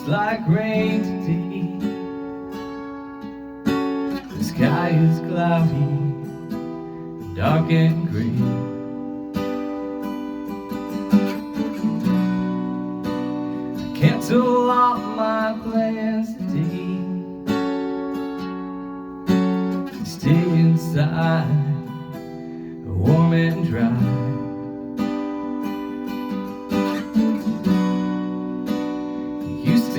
like rain today. The sky is cloudy, dark and gray. I cancel all my plans today. Stay inside, warm and dry.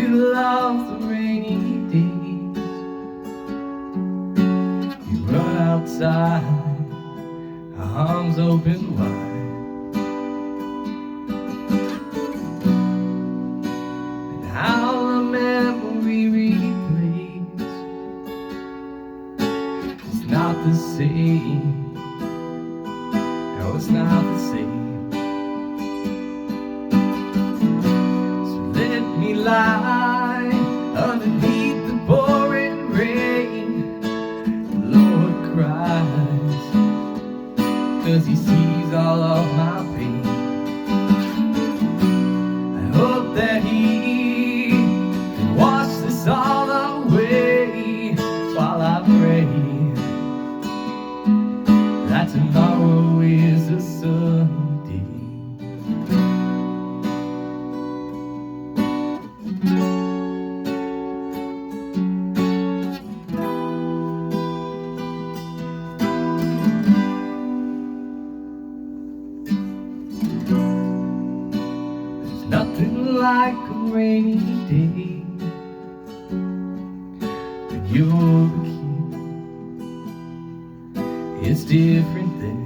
Love the rainy days. You run outside, arms open wide, and how the memory replays. It's not the same. No, it's not the same. So let me lie underneath the pouring rain. The Lord cries, 'cause He sees all of my pain. I hope that He can wash this all away, while I pray that tomorrow is a sunny day. Nothing like a rainy day when you're the king. It's different then.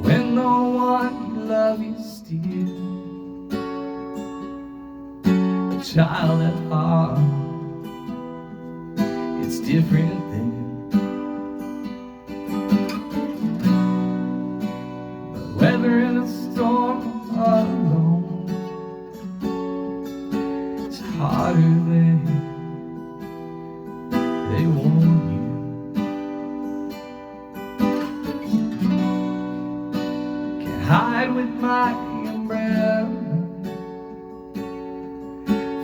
When no one can love you still, a child at heart. It's different then. Whether in a storm or alone, it's harder than they warn you. Can't hide with my umbrella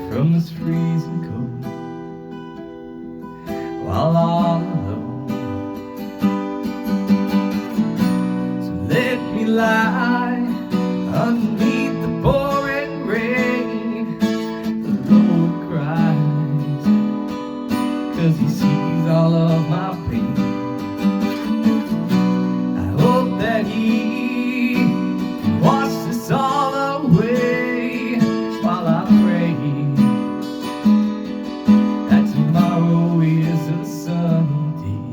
from this freezing cold, while all alone. Let me lie underneath the pouring rain. The Lord cries, 'cause He sees all of my pain. I hope that He can wash this all away, while I pray that tomorrow is a sunny day.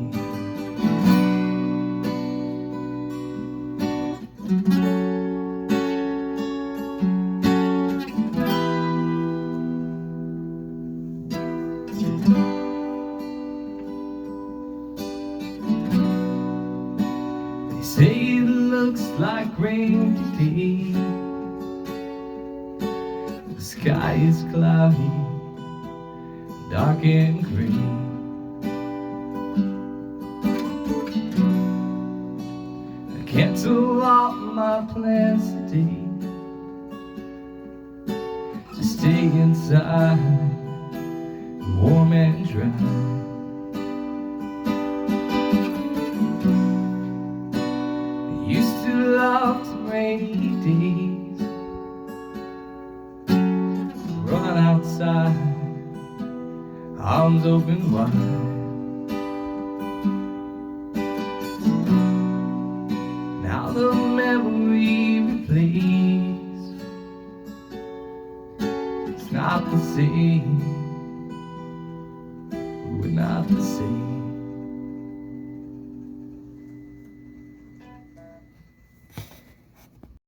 They say it looks like rain today. The sky is cloudy, dark and gray. I cancel all my plans today. Just stay inside, warm and dry. Used to love the rainy days. Run outside, arms open wide. Now the memory replays. It's not the same. We're not the same.